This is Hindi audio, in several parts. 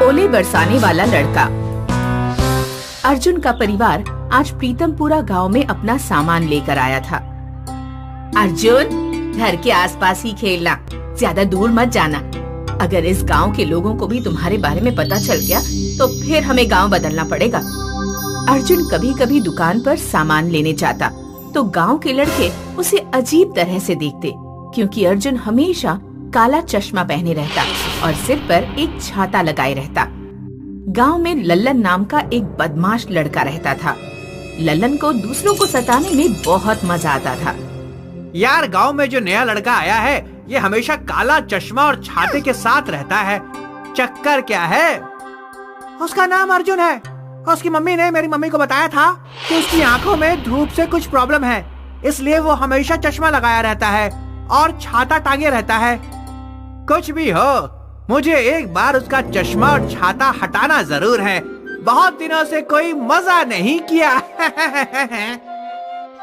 ओले बरसाने वाला लड़का। अर्जुन का परिवार आज प्रीतमपुरा गांव में अपना सामान लेकर आया था। अर्जुन, घर के आसपास ही खेलना, ज्यादा दूर मत जाना। अगर इस गांव के लोगों को भी तुम्हारे बारे में पता चल गया तो फिर हमें गांव बदलना पड़ेगा। अर्जुन कभी कभी दुकान पर सामान लेने जाता तो गांव के लड़के उसे अजीब तरह से देखते, क्योंकि अर्जुन हमेशा काला चश्मा पहने रहता और सिर पर एक छाता लगाए रहता। गांव में लल्लन नाम का एक बदमाश लड़का रहता था। लल्लन को दूसरों को सताने में बहुत मजा आता था। यार, गांव में जो नया लड़का आया है ये हमेशा काला चश्मा और छाते के साथ रहता है। चक्कर क्या है? उसका नाम अर्जुन है। उसकी मम्मी ने मेरी मम्मी को बताया था कि उसकी आंखों में धूप से कुछ प्रॉब्लम है, इसलिए वो हमेशा चश्मा लगाया रहता है और छाता टांगे रहता है। कुछ भी हो, मुझे एक बार उसका चश्मा और छाता हटाना जरूर है। बहुत दिनों से कोई मजा नहीं किया।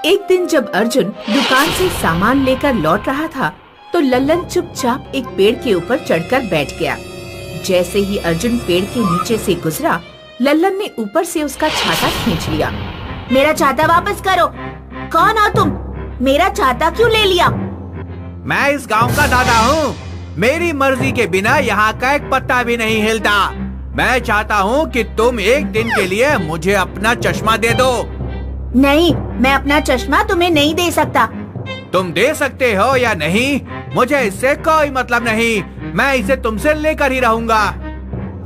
एक दिन जब अर्जुन दुकान से सामान लेकर लौट रहा था तो लल्लन चुपचाप एक पेड़ के ऊपर चढ़कर बैठ गया। जैसे ही अर्जुन पेड़ के नीचे से गुजरा, लल्लन ने ऊपर से उसका छाता खींच लिया। मेरा छाता वापस करो। कौन हो तुम? मेरा छाता क्यों ले लिया? मैं इस गांव का दादा हूँ। मेरी मर्जी के बिना यहाँ का एक पत्ता भी नहीं हिलता। मैं चाहता हूँ कि तुम एक दिन के लिए मुझे अपना चश्मा दे दो। नहीं, मैं अपना चश्मा तुम्हें नहीं दे सकता। तुम दे सकते हो या नहीं, मुझे इससे कोई मतलब नहीं। मैं इसे तुमसे लेकर ही रहूंगा।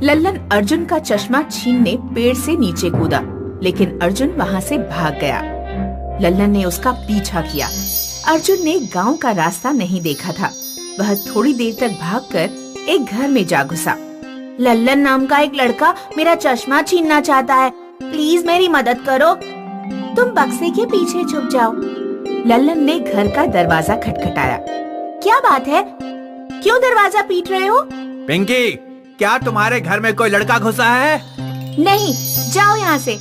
लल्लन अर्जुन का चश्मा छीनने पेड़ से नीचे कूदा, लेकिन अर्जुन वहाँ से भाग गया। लल्लन ने उसका पीछा किया। अर्जुन ने गांव का रास्ता नहीं देखा था। वह थोड़ी देर तक भागकर एक घर में जा घुसा। लल्लन नाम का एक लड़का मेरा चश्मा छीनना चाहता है। प्लीज मेरी मदद करो। तुम बक्से के पीछे छुप जाओ। लल्लन ने घर का दरवाजा खटखटाया। क्या बात है? क्यों दरवाजा पीट रहे हो? पिंकी, क्या तुम्हारे घर में कोई लड़का घुसा है? नहीं, जाओ यहाँ से।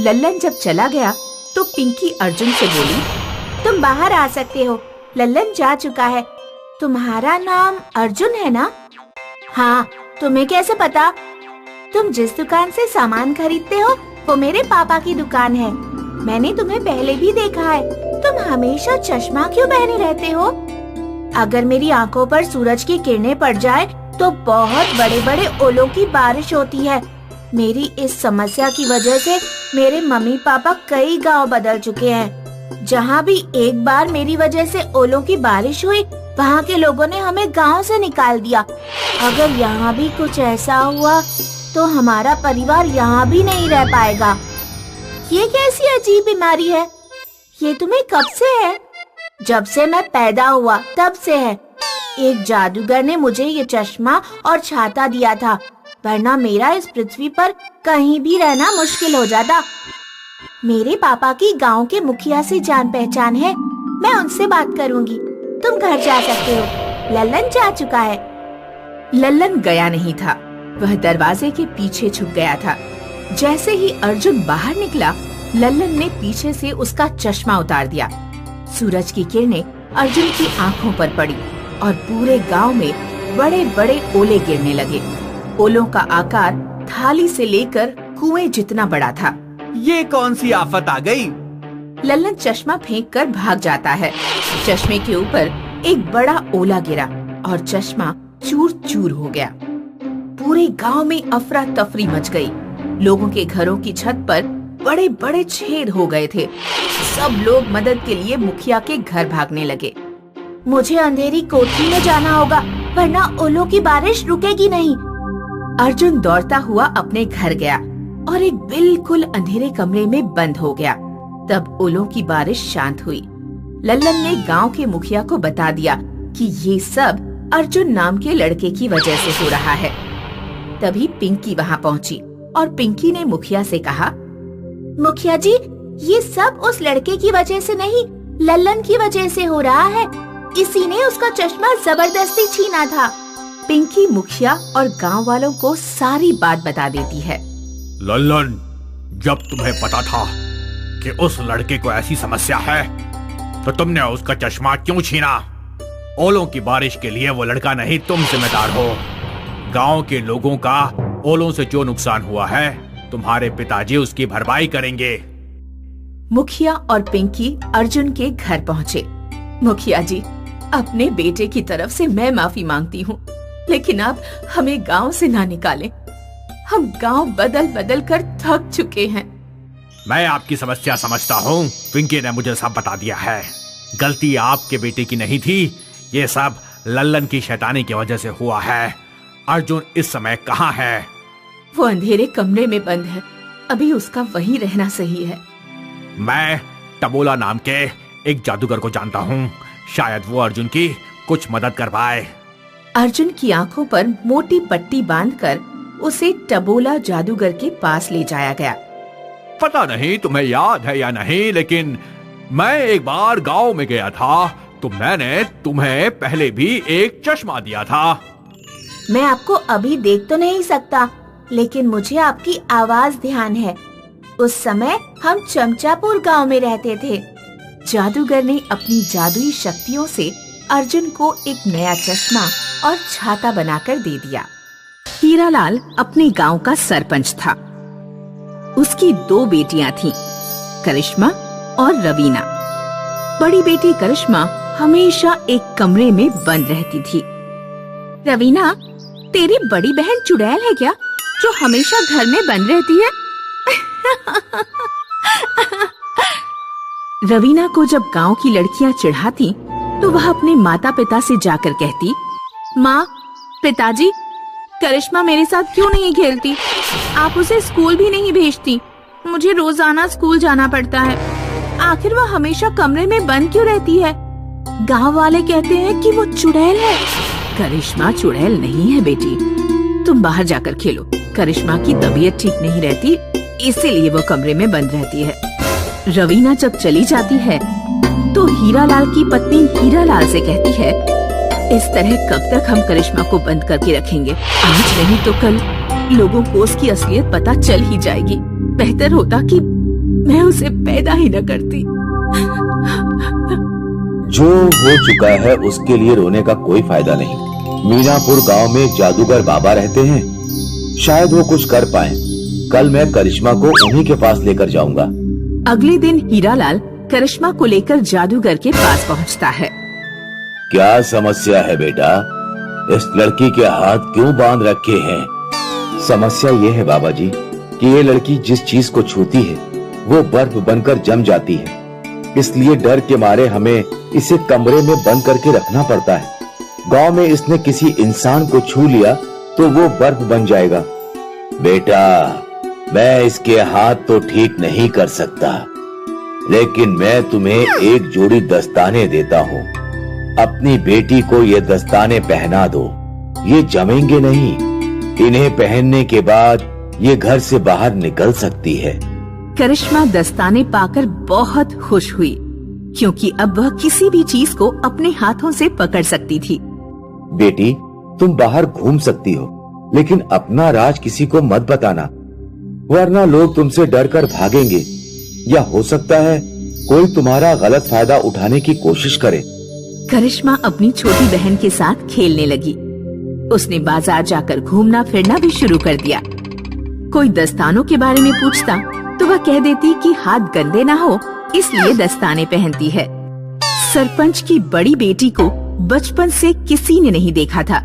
लल्लन जब चला गया तो पिंकी अर्जुन से बोली, तुम बाहर आ सकते हो। लल्लन जा चुका है। तुम्हारा नाम अर्जुन है ना? हाँ, तुम्हें कैसे पता? तुम जिस दुकान से सामान खरीदते हो वो मेरे पापा की दुकान है। मैंने तुम्हें पहले भी देखा है। तुम हमेशा चश्मा क्यों पहने रहते हो? अगर मेरी आंखों पर सूरज की किरणें पड़ जाए तो बहुत बड़े बड़े ओलों की बारिश होती है। मेरी इस समस्या की वजह से मेरे मम्मी पापा कई गांव बदल चुके हैं। जहाँ भी एक बार मेरी वजह से ओलों की बारिश हुई, वहाँ के लोगों ने हमें गांव से निकाल दिया। अगर यहाँ भी कुछ ऐसा हुआ तो हमारा परिवार यहाँ भी नहीं रह पाएगा। ये कैसी अजीब बीमारी है? ये तुम्हें कब से है? जब से मैं पैदा हुआ तब से है। एक जादूगर ने मुझे ये चश्मा और छाता दिया था, वरना मेरा इस पृथ्वी पर कहीं भी रहना मुश्किल हो जाता। मेरे पापा की गांव के मुखिया से जान पहचान है। मैं उनसे बात करूंगी। तुम घर जा सकते हो। लल्लन जा चुका है। लल्लन गया नहीं था। वह दरवाजे के पीछे छुप गया था। जैसे ही अर्जुन बाहर निकला, लल्लन ने पीछे से उसका चश्मा उतार दिया। सूरज की किरणें अर्जुन की आंखों पर पड़ी और पूरे गांव में बड़े बड़े ओले गिरने लगे। ओलों का आकार थाली से लेकर कुएं जितना बड़ा था। ये कौन सी आफत आ गई? लल्लन चश्मा फेंक कर भाग जाता है। चश्मे के ऊपर एक बड़ा ओला गिरा और चश्मा चूर चूर हो गया। पूरे गांव में अफरा तफरी मच गई। लोगों के घरों की छत पर बड़े बड़े छेद हो गए थे। सब लोग मदद के लिए मुखिया के घर भागने लगे। मुझे अंधेरी कोठरी में जाना होगा, वरना ओलों की बारिश रुकेगी नहीं। अर्जुन दौड़ता हुआ अपने घर गया और एक बिल्कुल अंधेरे कमरे में बंद हो गया। तब ओलों की बारिश शांत हुई। लल्लन ने गांव के मुखिया को बता दिया कि ये सब अर्जुन नाम के लड़के की वजह से हो रहा है। तभी पिंकी वहां पहुंची और पिंकी ने मुखिया से कहा, मुखिया जी, ये सब उस लड़के की वजह से नहीं, लल्लन की वजह से हो रहा है। इसी ने उसका चश्मा जबरदस्ती छीना था। पिंकी मुखिया और गांव वालों को सारी बात बता देती है। लल्लन, जब तुम्हें पता था कि उस लड़के को ऐसी समस्या है, तो तुमने उसका चश्मा क्यों छीना? ओलों की बारिश के लिए वो लड़का नहीं, तुम जिम्मेदार हो। गांव के लोगों का ओलों से जो नुकसान हुआ है तुम्हारे पिताजी उसकी भरपाई करेंगे। मुखिया और पिंकी अर्जुन के घर पहुँचे। मुखिया जी, अपने बेटे की तरफ से मैं माफी मांगती हूँ, लेकिन आप हमें गांव से ना निकालें। हम गांव बदल बदल कर थक चुके हैं। मैं आपकी समस्या समझता हूँ। पिंकी ने मुझे सब बता दिया है। गलती आपके बेटे की नहीं थी, ये सब लल्लन की शैतानी की वजह से हुआ है। अर्जुन इस समय कहाँ है? वो अंधेरे कमरे में बंद है। अभी उसका वहीं रहना सही है। मैं टबोला नाम के एक जादूगर को जानता हूँ, शायद वो अर्जुन की कुछ मदद कर पाए। अर्जुन की आंखों पर मोटी पट्टी बांधकर उसे टबोला जादूगर के पास ले जाया गया। पता नहीं तुम्हें याद है या नहीं, लेकिन मैं एक बार गांव में गया था तो मैंने तुम्हें पहले भी एक चश्मा दिया था। मैं आपको अभी देख तो नहीं सकता, लेकिन मुझे आपकी आवाज ध्यान है। उस समय हम चमचापुर गांव में रहते थे। जादूगर ने अपनी जादुई शक्तियों से अर्जुन को एक नया चश्मा और छाता बनाकर दे दिया। हीरालाल अपने गांव का सरपंच था। उसकी 2 बेटियां थीं, करिश्मा और रवीना। बड़ी बेटी करिश्मा हमेशा एक कमरे में बंद रहती थी। रवीना, तेरी बड़ी बहन चुड़ैल है क्या, जो हमेशा घर में बंद रहती है? रवीना को जब गांव की लड़कियां चिढ़ाती तो वह अपने माता पिता से जाकर कहती, माँ, पिताजी, करिश्मा मेरे साथ क्यों नहीं खेलती? आप उसे स्कूल भी नहीं भेजती। मुझे रोजाना स्कूल जाना पड़ता है। आखिर वह हमेशा कमरे में बंद क्यों रहती है? गांव वाले कहते हैं कि वो चुड़ैल है। करिश्मा चुड़ैल नहीं है बेटी, तुम बाहर जाकर खेलो। करिश्मा की तबीयत ठीक नहीं रहती, इसीलिए वो कमरे में बंद रहती है। रवीना जब चली जाती है तो हीरालाल की पत्नी हीरालाल से कहती है, इस तरह कब तक हम करिश्मा को बंद करके रखेंगे? आज नहीं तो कल लोगों को उसकी असलियत पता चल ही जाएगी। बेहतर होता कि मैं उसे पैदा ही न करती। जो हो चुका है उसके लिए रोने का कोई फायदा नहीं। मीनापुर गांव में जादूगर बाबा रहते हैं, शायद वो कुछ कर पाए। कल मैं करिश्मा को उन्हीं के पास लेकर जाऊंगा। अगले दिन हीरालाल करिश्मा को लेकर जादूगर के पास पहुंचता है। क्या समस्या है बेटा? इस लड़की के हाथ क्यों बांध रखे हैं? समस्या ये है बाबा जी कि ये लड़की जिस चीज को छूती है वो बर्फ बनकर जम जाती है। इसलिए डर के मारे हमें इसे कमरे में बंद करके रखना पड़ता है। गांव में इसने किसी इंसान को छू लिया तो वो बर्फ बन जाएगा। बेटा, मैं इसके हाथ तो ठीक नहीं कर सकता, लेकिन मैं तुम्हें एक जोड़ी दस्ताने देता हूँ। अपनी बेटी को ये दस्ताने पहना दो, ये जमेंगे नहीं। इन्हें पहनने के बाद ये घर से बाहर निकल सकती है। करिश्मा दस्ताने पाकर बहुत खुश हुई, क्योंकि अब वह किसी भी चीज को अपने हाथों से पकड़ सकती थी। बेटी, तुम बाहर घूम सकती हो, लेकिन अपना राज किसी को मत बताना, वरना लोग तुमसे डरकर भागेंगे, या हो सकता है कोई तुम्हारा गलत फायदा उठाने की कोशिश करे। करिश्मा अपनी छोटी बहन के साथ खेलने लगी। उसने बाजार जाकर घूमना फिरना भी शुरू कर दिया। कोई दस्तानों के बारे में पूछता तो वह कह देती कि हाथ गंदे ना हो, इसलिए दस्ताने पहनती है। सरपंच की बड़ी बेटी को बचपन से किसी ने नहीं देखा था।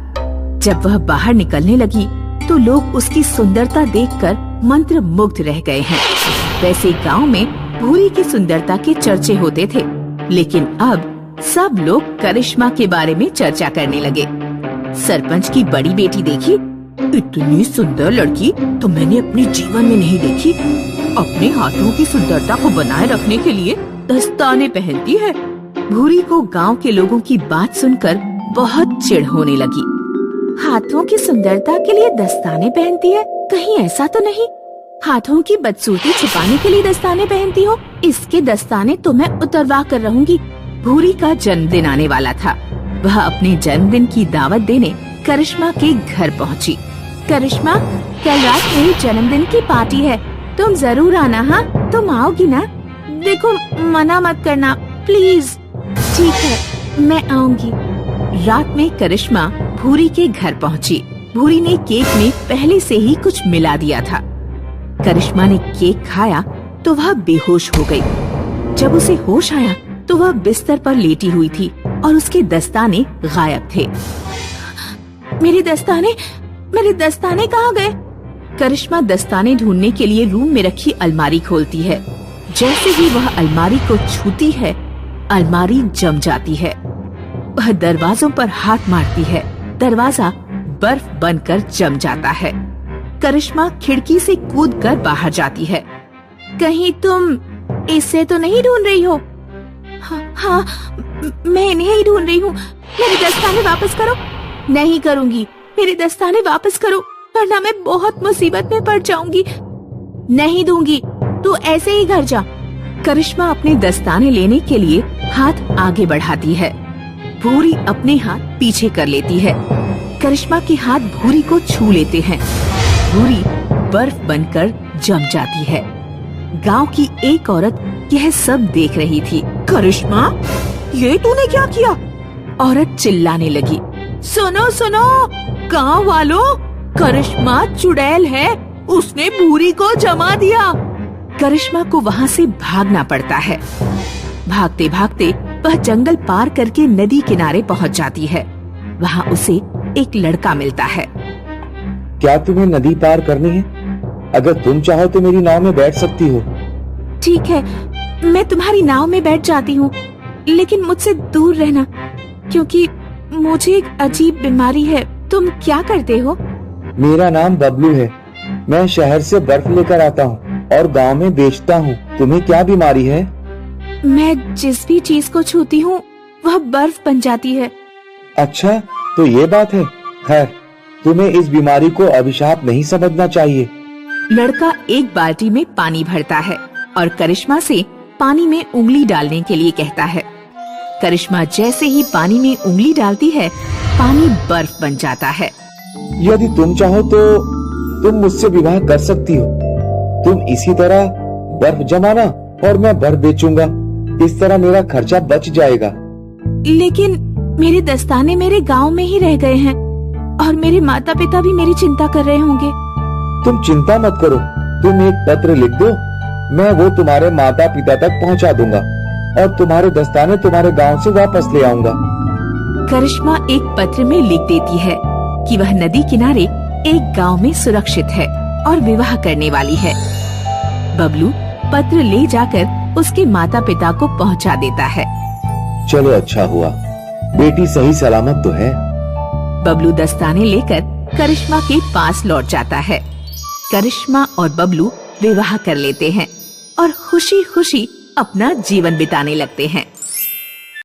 जब वह बाहर निकलने लगी तो लोग उसकी सुंदरता देखकर मंत्र मुग्ध रह गए हैं। वैसे गांव में भूरी की सुंदरता के चर्चे होते थे, लेकिन अब सब लोग करिश्मा के बारे में चर्चा करने लगे। सरपंच की बड़ी बेटी देखी, इतनी सुंदर लड़की तो मैंने अपने जीवन में नहीं देखी। अपने हाथों की सुंदरता को बनाए रखने के लिए दस्ताने पहनती है। भूरी को गांव के लोगों की बात सुनकर बहुत चिढ़ होने लगी। हाथों की सुंदरता के लिए दस्ताने पहनती है? कहीं ऐसा तो नहीं हाथों की बदसूरती छिपाने के लिए दस्ताने पहनती हो? इसके दस्ताने तो मैं उतरवा कर रहूंगी। भूरी का जन्मदिन आने वाला था। वह अपने जन्मदिन की दावत देने करिश्मा के घर पहुंची। करिश्मा, कल रात मेरी जन्मदिन की पार्टी है, तुम जरूर आना। हाँ, तुम आओगी ना? देखो, मना मत करना प्लीज। ठीक है, मैं आऊंगी। रात में करिश्मा भूरी के घर पहुंची। भूरी ने केक में पहले से ही कुछ मिला दिया था। करिश्मा ने केक खाया तो वह बेहोश हो गई। जब उसे होश आया तो वह बिस्तर पर लेटी हुई थी और उसके दस्ताने गायब थे। मेरे दस्ताने कहाँ गए? करिश्मा दस्ताने ढूंढने के लिए रूम में रखी अलमारी खोलती है। जैसे ही वह अलमारी को छूती है, अलमारी जम जाती है। वह दरवाजों पर हाथ मारती है, दरवाजा बर्फ बनकर जम जाता है। करिश्मा खिड़की से कूदकर बाहर जाती है। कहीं तुम इसे तो नहीं ढूंढ रही हो? हाँ, मैं इन्हें ही ढूंढ रही हूँ। मेरे दस्ताने वापस करो। नहीं करूँगी, मेरे दस्ताने वापस करो, वरना मैं बहुत मुसीबत में पड़ जाऊंगी। नहीं दूंगी, तू ऐसे ही घर जा। करिश्मा अपने दस्ताने लेने के लिए हाथ आगे बढ़ाती है। भूरी अपने हाथ पीछे कर लेती है। करिश्मा के हाथ भूरी को छू लेते हैं। भूरी बर्फ बनकर जम जाती है। गांव की एक औरत यह सब देख रही थी। करिश्मा, ये तूने क्या किया? औरत चिल्लाने लगी। सुनो सुनो गांव वालों, करिश्मा चुड़ैल है, उसने भूरी को जमा दिया। करिश्मा को वहाँ से भागना पड़ता है। भागते भागते वह जंगल पार करके नदी किनारे पहुँच जाती है। वहाँ उसे एक लड़का मिलता है। क्या तुम्हें नदी पार करनी है? अगर तुम चाहो तो मेरी नाव में बैठ सकती हो। ठीक है, मैं तुम्हारी नाव में बैठ जाती हूँ, लेकिन मुझसे दूर रहना, क्योंकि मुझे एक अजीब बीमारी है। तुम क्या करते हो? मेरा नाम बबलू है। मैं शहर से बर्फ लेकर आता हूँ और गांव में बेचता हूँ। तुम्हें क्या बीमारी है? मैं जिस भी चीज को छूती हूँ वह बर्फ बन जाती है। अच्छा, तो ये बात है। खैर, तुम्हें इस बीमारी को अभिशाप नहीं समझना चाहिए। लड़का एक बाल्टी में पानी भरता है और करिश्मा से पानी में उंगली डालने के लिए कहता है। करिश्मा जैसे ही पानी में उंगली डालती है, पानी बर्फ बन जाता है। यदि तुम चाहो तो तुम मुझसे विवाह कर सकती हो। तुम इसी तरह बर्फ जमाना और मैं बर्फ बेचूंगा। इस तरह मेरा खर्चा बच जाएगा। लेकिन मेरे दस्ताने मेरे गांव में ही रह गए हैं और मेरे माता पिता भी मेरी चिंता कर रहे होंगे। तुम चिंता मत करो, तुम एक पत्र लिख दो, मैं वो तुम्हारे माता पिता तक पहुंचा दूंगा और तुम्हारे दस्ताने तुम्हारे गांव से वापस ले आऊंगा। करिश्मा एक पत्र में लिख देती है कि वह नदी किनारे एक गांव में सुरक्षित है और विवाह करने वाली है। बबलू पत्र ले जाकर उसके माता पिता को पहुंचा देता है। चलो, अच्छा हुआ, बेटी सही सलामत तो है। बबलू दस्ताने लेकर करिश्मा के पास लौट जाता है। करिश्मा और बबलू विवाह कर लेते हैं और खुशी खुशी अपना जीवन बिताने लगते हैं।